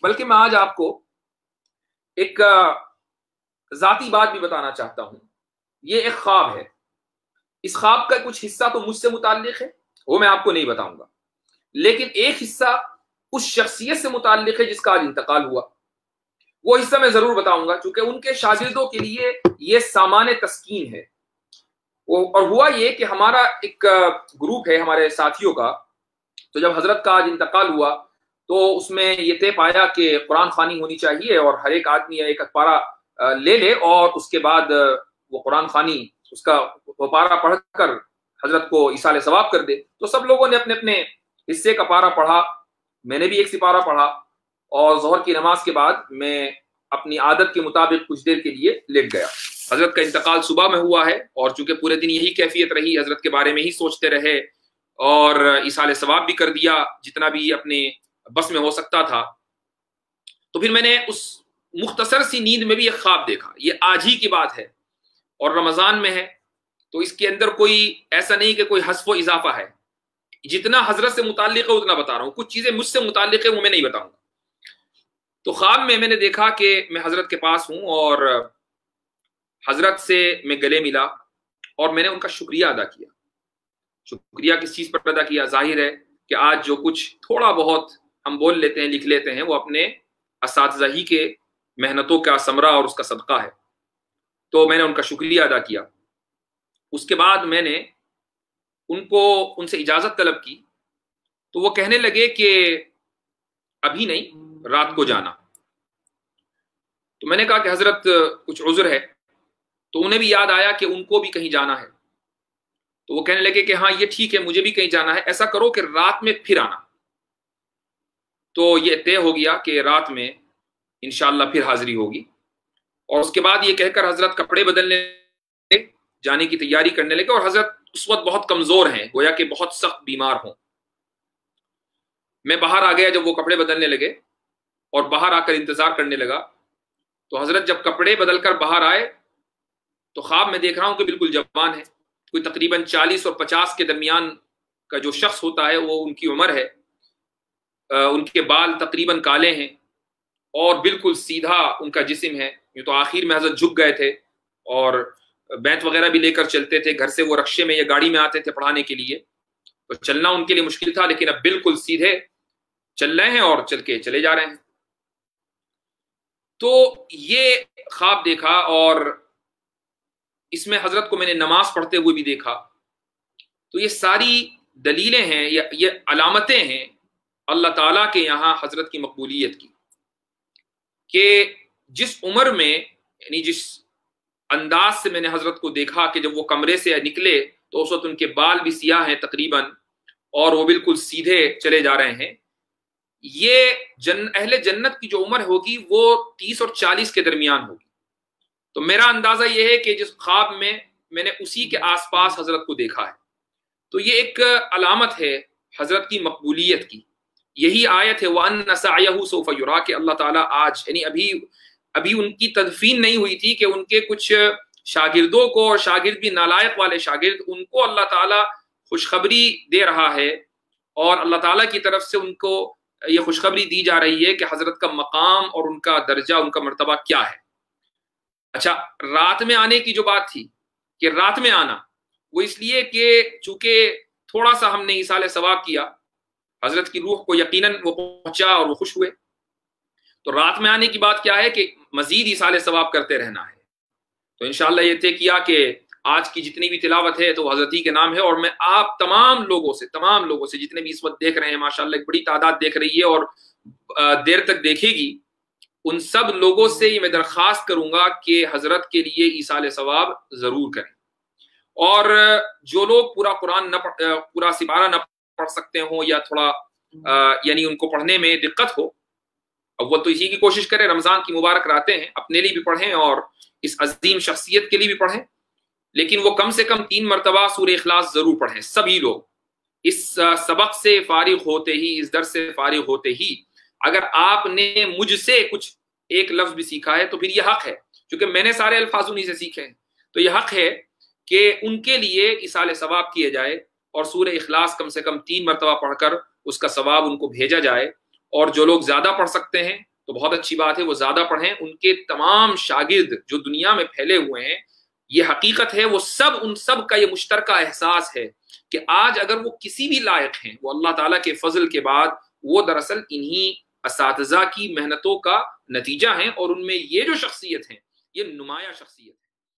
بلکہ میں آج آپ کو ایک ذاتی بات بھی بتانا چاہتا ہوں. یہ ایک خواب ہے. اس خواب کا کچھ حصہ تو مجھ سے متعلق ہے، وہ میں آپ کو نہیں بتاؤں گا، لیکن ایک حصہ اس شخصیت سے متعلق ہے جس کا آج انتقال ہوا. وہ حصہ میں ضرور بتاؤں گا چونکہ ان کے شاگردوں کے لیے یہ سامان تسکین ہے. اور ہوا یہ کہ ہمارا ایک گروپ ہے ہمارے ساتھیوں کا، تو جب حضرت کا آج انتقال ہوا تو اس میں یہ طے پایا کہ قرآن خوانی ہونی چاہیے اور ہر ایک آدمی ایک پارہ لے لے اور اس کے بعد وہ قرآن خوانی اس کا وہ پارہ پڑھ کر حضرت کو ایصال ثواب کر دے. تو سب لوگوں نے اپنے اپنے حصے کا پارہ پڑھا. میں نے بھی ایک سپارہ پڑھا اور ظہر کی نماز کے بعد میں اپنی عادت کے مطابق کچھ دیر کے لیے لیٹ گیا. حضرت کا انتقال صبح میں ہوا ہے اور چونکہ پورے دن یہی کیفیت رہی، حضرت کے بارے میں ہی سوچتے رہے اور ایصال ثواب بھی کر دیا جتنا بھی اپنے بس میں ہو سکتا تھا. تو پھر میں نے اس مختصر سی نیند میں بھی ایک خواب دیکھا. یہ آج ہی کی بات ہے اور رمضان میں ہے، تو اس کے اندر کوئی ایسا نہیں کہ کوئی حذف و اضافہ ہے. جتنا حضرت سے متعلق ہے اتنا بتا رہا ہوں، کچھ چیزیں مجھ سے متعلق ہے وہ میں نہیں بتاؤں گا. تو خواب میں نے دیکھا کہ میں حضرت کے پاس ہوں اور حضرت سے میں گلے ملا اور میں نے ان کا شکریہ ادا کیا. شکریہ کس چیز پر ادا کیا؟ ظاہر ہے کہ آج جو کچھ تھوڑا بہت ہم بول لیتے ہیں لکھ لیتے ہیں وہ اپنے اساتذہ ہی کے محنتوں کا ثمرہ اور اس کا صدقہ ہے. تو میں نے ان کا شکریہ ادا کیا. اس کے بعد میں نے ان سے اجازت طلب کی تو وہ کہنے لگے کہ ابھی نہیں، رات کو جانا. تو میں نے کہا کہ حضرت کچھ عذر ہے. تو انہیں بھی یاد آیا کہ ان کو بھی کہیں جانا ہے. تو وہ کہنے لگے کہ ہاں یہ ٹھیک ہے، مجھے بھی کہیں جانا ہے، ایسا کرو کہ رات میں پھر آنا. تو یہ طے ہو گیا کہ رات میں انشاءاللہ پھر حاضری ہوگی. اور اس کے بعد یہ کہہ کر حضرت کپڑے بدلنے جانے کی تیاری کرنے لگے. اور حضرت اس وقت بہت کمزور ہیں، گویا کہ بہت سخت بیمار ہوں. میں باہر آ گیا جب وہ کپڑے بدلنے لگے اور باہر آ کر انتظار کرنے لگا. تو حضرت جب کپڑے بدل کر باہر آئے تو خواب میں دیکھ رہا ہوں کہ بالکل جوان ہے، کوئی تقریباً 40 اور 50 کے درمیان کا جو شخص ہوتا ہے وہ ان کی عمر ہے. ان کے بال تقریباً کالے ہیں اور بالکل سیدھا ان کا جسم ہے. یہ تو آخر میں حضرت جھک گئے تھے اور بیت وغیرہ بھی لے کر چلتے تھے. گھر سے وہ رکشے میں یا گاڑی میں آتے تھے پڑھانے کے لیے، تو چلنا ان کے لیے مشکل تھا، لیکن اب بالکل سیدھے چل رہے ہیں اور چل کے چلے جا رہے ہیں. تو یہ خواب دیکھا اور اس میں حضرت کو میں نے نماز پڑھتے ہوئے بھی دیکھا. تو یہ ساری دلیلیں ہیں، یہ علامتیں ہیں اللہ تعالیٰ کے یہاں حضرت کی مقبولیت کی، کہ جس عمر میں یعنی جس انداز سے میں نے حضرت کو دیکھا کہ جب وہ کمرے سے نکلے تو اس وقت ان کے بال بھی سیاہ ہیں تقریباً اور وہ بالکل سیدھے چلے جا رہے ہیں. یہ اہل جنت کی جو عمر ہوگی وہ 30 اور 40 کے درمیان ہوگی. تو میرا اندازہ یہ ہے کہ جس خواب میں نے اسی کے آس پاس حضرت کو دیکھا ہے. تو یہ ایک علامت ہے حضرت کی مقبولیت کی. یہی آیت ہے وَأَنَّ سَعْيَهُ سَوْفَ يُرَىٰ کہ اللہ تعالیٰ آج یعنی ابھی ان کی تدفین نہیں ہوئی تھی کہ ان کے کچھ شاگردوں کو، اور شاگرد بھی نالائق والے شاگرد، ان کو اللہ تعالیٰ خوشخبری دے رہا ہے اور اللہ تعالیٰ کی طرف سے ان کو یہ خوشخبری دی جا رہی ہے کہ حضرت کا مقام اور ان کا درجہ، ان کا مرتبہ کیا ہے. اچھا، رات میں آنے کی جو بات تھی کہ رات میں آنا، وہ اس لیے کہ چونکہ تھوڑا سا ہم نے ایصال ثواب کیا، حضرت کی روح کو یقیناً وہ پہنچا اور وہ خوش ہوئے. تو رات میں آنے کی بات کیا ہے کہ مزید ایصال ثواب کرتے رہنا ہے. تو انشاءاللہ یہ طے کیا کہ آج کی جتنی بھی تلاوت ہے تو حضرت ہی کے نام ہے. اور میں آپ تمام لوگوں سے جتنے بھی اس وقت دیکھ رہے ہیں، ماشاءاللہ ایک بڑی تعداد دیکھ رہی ہے اور دیر تک دیکھے گی، ان سب لوگوں سے یہ میں درخواست کروں گا کہ حضرت کے لیے ایصال ثواب ضرور کریں. اور جو لوگ پورا سپارہ نہ پڑھ سکتے ہوں یا تھوڑا یعنی ان کو پڑھنے میں دقت ہو، اول تو اسی کی کوشش کریں. رمضان کی مبارک راتیں ہیں، اپنے لیے بھی پڑھیں اور اس عظیم شخصیت کے لیے بھی پڑھیں، لیکن وہ کم سے کم 3 مرتبہ سورہ اخلاص ضرور پڑھیں. سبھی لوگ اس سبق سے فارغ ہوتے ہی، اس درس سے فارغ ہوتے ہی اگر آپ نے مجھ سے کچھ ایک لفظ بھی سیکھا ہے تو پھر یہ حق ہے، چونکہ میں نے سارے الفاظ انہی سے سیکھے ہیں، تو یہ حق ہے کہ ان کے لیے ایصال ثواب کیے جائے اور سورہ اخلاص کم سے کم 3 مرتبہ پڑھ کر اس کا ثواب ان کو بھیجا جائے. اور جو لوگ زیادہ پڑھ سکتے ہیں تو بہت اچھی بات ہے، وہ زیادہ پڑھیں. ان کے تمام شاگرد جو دنیا میں پھیلے ہوئے ہیں، یہ حقیقت ہے، وہ سب ان سب کا یہ مشترکہ احساس ہے کہ آج اگر وہ کسی بھی لائق ہیں، وہ اللہ تعالیٰ کے فضل کے بعد وہ دراصل انہی اساتذہ کی محنتوں کا نتیجہ ہیں، اور ان میں یہ جو شخصیت ہیں یہ نمایاں شخصیت ہے.